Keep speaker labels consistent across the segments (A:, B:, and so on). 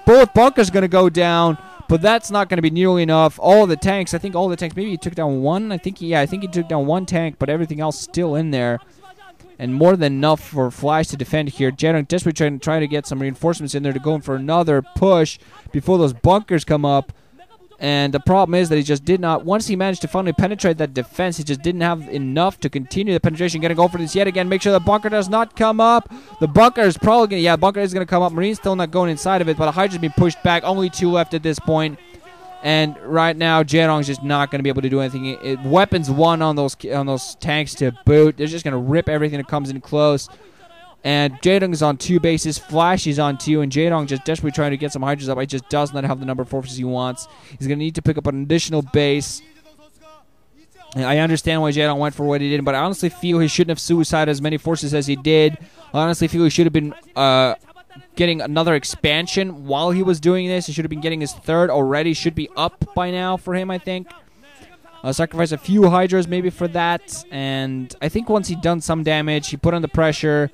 A: both bunkers going to go down, but that's not going to be nearly enough. All the tanks, I think all the tanks, maybe he took down one. I think he took down one tank, but everything else still in there. And more than enough for Flash to defend here. Jaedong desperately trying to get some reinforcements in there to go in for another push before those bunkers come up. And the problem is that he just did not, once he managed to finally penetrate that defense, he just didn't have enough to continue the penetration. Going to go for this yet again. Make sure the bunker does not come up. The bunker is probably going to, yeah, the bunker is going to come up. Marine's still not going inside of it, but the Hydra's been pushed back. Only 2 left at this point. And right now, Jaedong's just not going to be able to do anything. Weapons 1 on those tanks to boot. They're just going to rip everything that comes in close. And Jaedong is on 2 bases. Flash is on 2. And Jaedong just desperately trying to get some Hydras up. He just does not have the number of forces he wants. He's going to need to pick up an additional base. And I understand why Jaedong went for what he did, but I honestly feel he shouldn't have suicided as many forces as he did. I honestly feel he should have been getting another expansion while he was doing this. He should have been getting his 3rd already. Should be up by now for him, I think. Sacrifice a few Hydras maybe for that. And I think once he'd done some damage, he put on the pressure,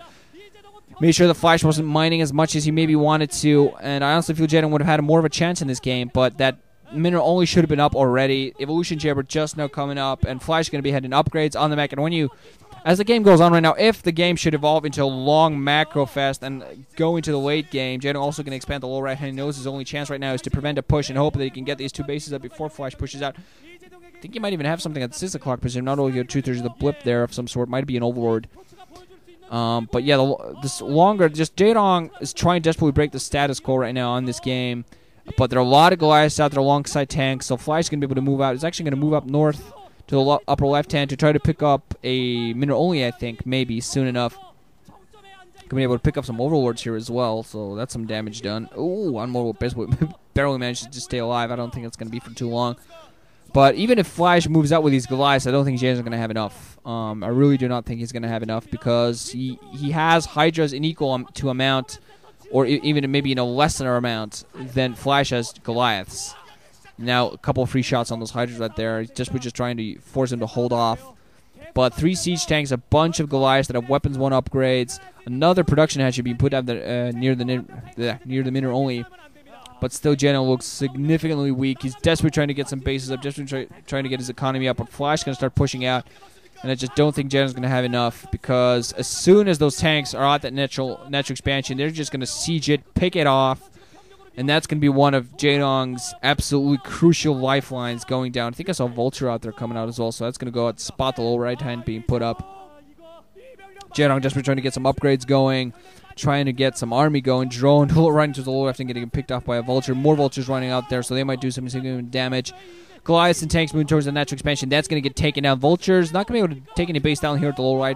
A: made sure the Flash wasn't mining as much as he maybe wanted to. And I honestly feel Jaedong would have had more of a chance in this game, but that mineral only should have been up already. Evolution Chamber just now coming up, and Flash is going to be heading upgrades on the mech. And when you, as the game goes on right now, if the game should evolve into a long macro fest and go into the late game, Jaedong also going to expand the low right hand. He knows his only chance right now is to prevent a push and hope that he can get these 2 bases up before Flash pushes out. I think he might even have something at 6 o'clock position. Not only get 2/3 of the blip there of some sort. Might be an overlord. But yeah, this longer, just Jaedong is trying to desperately break the status quo right now on this game. But there are a lot of Goliaths out there alongside tanks, so Flash is going to be able to move out. He's actually going to move up north to the upper left hand to try to pick up a mineral only, I think, maybe soon enough. Going to be able to pick up some overlords here as well, so that's some damage done. Ooh, unmortal barely managed to just stay alive. I don't think it's going to be for too long. But even if Flash moves out with these Goliaths, I don't think Jaedong's going to have enough. I really do not think he's going to have enough because he has Hydras in equal to amount, or even maybe in a lesser amount than Flash has Goliaths. Now, a couple of free shots on those Hydras right there. We're just trying to force him to hold off. But 3 siege tanks, a bunch of Goliaths that have weapons 1 upgrades. Another production hatch should be put out near the mineral only. But still, Jaedong looks significantly weak. He's desperately trying to get some bases up, desperately trying to get his economy up. But Flash is going to start pushing out. And I just don't think Jaedong's going to have enough, because as soon as those tanks are at that natural expansion, they're just going to siege it, pick it off. And that's going to be one of Jaedong's absolutely crucial lifelines going down. I think I saw Vulture out there coming out as well, so that's going to go out, spot the lower right hand being put up. Jaedong desperately trying to get some upgrades going, trying to get some army going. Drone running to the lower left and getting picked off by a Vulture. More Vultures running out there, so they might do some significant damage. Goliaths and tanks moving towards the natural expansion. That's going to get taken down. Vulture's not going to be able to take any base down here at the lower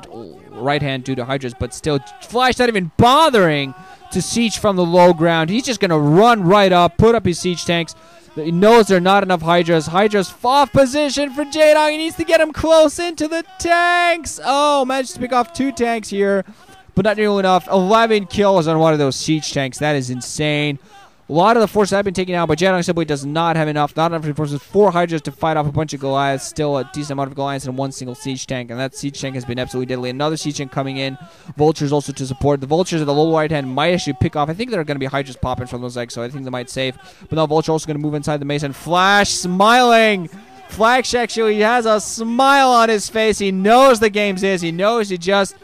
A: right hand due to Hydras, but still, Flash not even bothering to siege from the low ground. He's just going to run right up, put up his siege tanks. He knows there are not enough Hydras. Hydras off position for Jaedong. He needs to get him close into the tanks. Oh, managed to pick off 2 tanks here, but not nearly enough. 11 kills on one of those siege tanks. That is insane. A lot of the forces have been taken out, but Jaedong simply does not have enough. Not enough forces. 4 Hydras to fight off a bunch of Goliaths. Still a decent amount of Goliaths and 1 single siege tank. And that siege tank has been absolutely deadly. Another siege tank coming in. Vultures also to support. The Vultures at the lower right hand might actually pick off. I think there are going to be Hydras popping from those eggs, so I think they might save. But now Vulture also going to move inside the maze. And Flash smiling. Flash actually has a smile on his face. He knows the game's his. He knows he just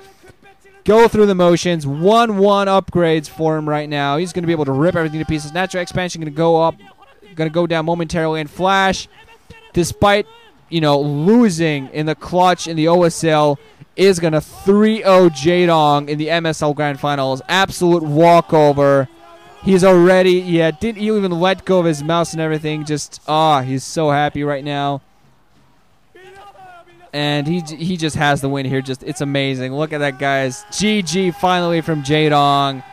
A: go through the motions. 1-1 upgrades for him right now. He's going to be able to rip everything to pieces. Natural expansion going to go up, going to go down momentarily. And Flash, despite, losing in the clutch in the OSL, is going to 3-0 Jaedong in the MSL Grand Finals. Absolute walkover. He's already, didn't even let go of his mouse and everything. Just, he's so happy right now. And he just has the win here. It's amazing. Look at that, guys. GG finally from Jaedong.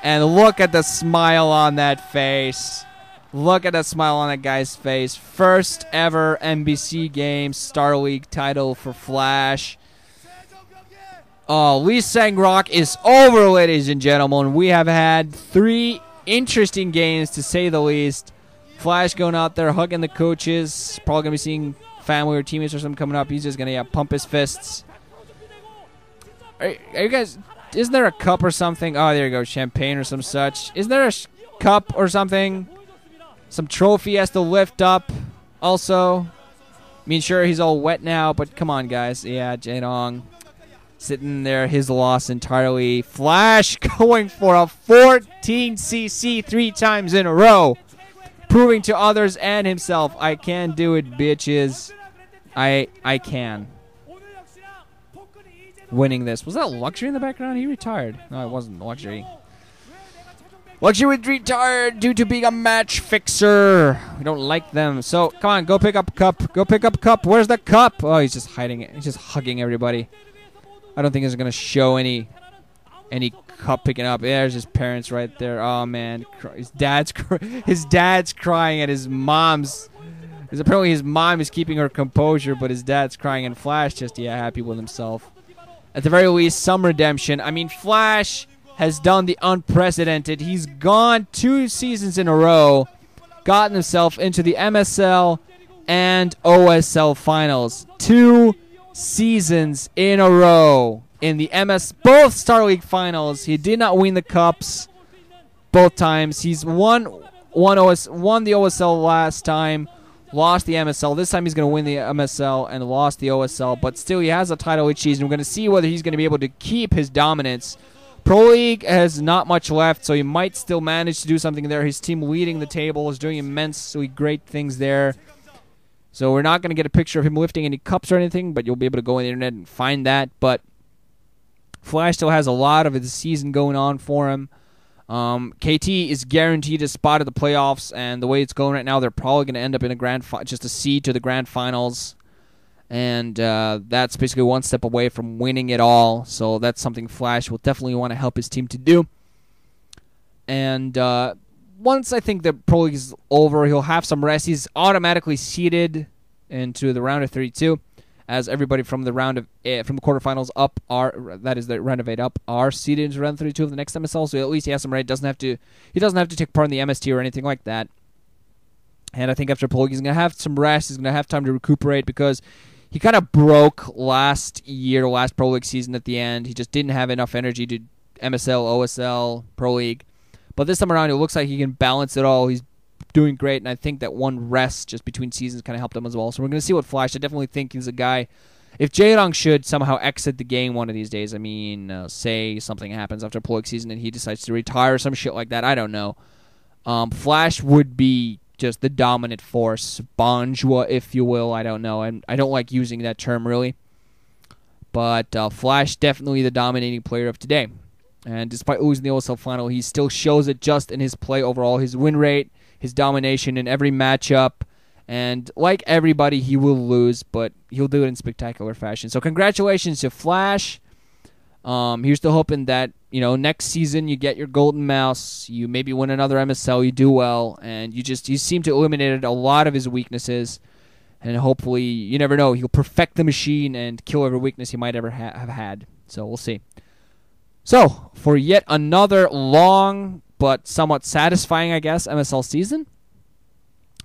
A: And look at the smile on that face. Look at that smile on that guy's face. First ever MBC game Star League title for Flash. Oh, Lee Sang-Rock is over, ladies and gentlemen. We have had 3 interesting games, to say the least. Flash going out there, hugging the coaches. Probably going to be seeing family or teammates or something coming up. He's just gonna pump his fists. Are you guys? Isn't there a cup or something? Oh, there you go, champagne or some such. Isn't there a cup or something. Some trophy he has to lift up also. I mean, sure, he's all wet now, but come on, guys. Yeah, Jaedong sitting there, his loss entirely. Flash going for a 14cc 3 times in a row. Proving to others and himself, I can do it, bitches. I can. Winning this. Was that Luxury in the background? He retired. No, it wasn't Luxury. Luxury would retired due to being a match fixer. We don't like them. So, come on, go pick up a cup. Go pick up a cup. Where's the cup? Oh, he's just hiding it. He's just hugging everybody. I don't think he's going to show any cup picking up. Yeah, there's his parents right there. Oh, man. His dad's crying at his mom's. Because apparently his mom is keeping her composure, but his dad's crying, and Flash just, yeah, happy with himself. At the very least, some redemption. I mean, Flash has done the unprecedented. He's gone 2 seasons in a row, gotten himself into the MSL and OSL finals. 2 seasons in a row in the both Star League finals. He did not win the cups both times. He's won the OSL last time, lost the MSL. This time he's going to win the MSL and lost the OSL, but still he has a title each season. We're going to see whether he's going to be able to keep his dominance. Pro League has not much left, so he might still manage to do something there. His team leading the table is doing immensely great things there. So we're not going to get a picture of him lifting any cups or anything, but you'll be able to go on the internet and find that. But Flash still has a lot of his season going on for him. KT is guaranteed a spot at the playoffs, and the way it's going right now, they're probably going to end up in a just a seed to the grand finals. And that's basically one step away from winning it all. So that's something Flash will definitely want to help his team to do. And once I think the Pro League is over, he'll have some rest. He's automatically seeded into the round of 32, as everybody from the from the quarterfinals up that is the round of 8 up, are seeded into round 32 of the next MSL. So at least he has some rest. He doesn't have to take part in the MST or anything like that. And I think after Pro League, he's going to have some rest. He's going to have time to recuperate because he kind of broke last Pro League season at the end. He just didn't have enough energy to MSL, OSL, Pro League. But this time around, it looks like he can balance it all. He's doing great, and I think that one rest just between seasons kind of helped him as well. So we're going to see what Flash. I definitely think he's a guy. If Jaedong should somehow exit the game one of these days, I mean, say something happens after Pro League season and he decides to retire or some shit like that, I don't know. Flash would be just the dominant force, bonjour, if you will. I don't know, and I don't like using that term really. But Flash definitely the dominating player of today. And despite losing the OSL final, he still shows it just in his play overall, his win rate, his domination in every matchup. And like everybody, he will lose, but he'll do it in spectacular fashion. So congratulations to Flash. Here's to hoping that, next season you get your golden mouse, you maybe win another MSL, you do well, and you seem to eliminate a lot of his weaknesses. And hopefully, you never know, he'll perfect the machine and kill every weakness he might ever have had. So we'll see. So, for yet another long but somewhat satisfying, I guess, MSL season.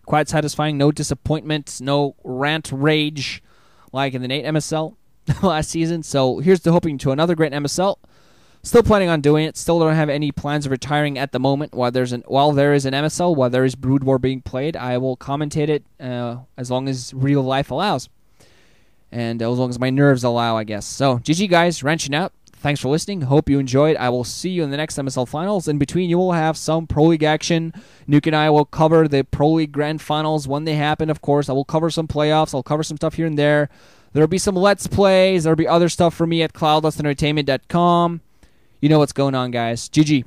A: Quite satisfying. No disappointment, no rant rage like in the Nate MSL last season. So, here's to hoping to another great MSL. Still planning on doing it. Still don't have any plans of retiring at the moment. While there is an MSL, while there is Brood War being played, I will commentate it as long as real life allows. And as long as my nerves allow, I guess. So, GG guys, wrenching out. Thanks for listening. Hope you enjoyed. I will see you in the next MSL Finals. In between, you will have some Pro League action. Nuke and I will cover the Pro League Grand Finals when they happen, of course. I will cover some playoffs. I'll cover some stuff here and there. There will be some Let's Plays. There will be other stuff for me at cloudlessentertainment.com. You know what's going on, guys. GG.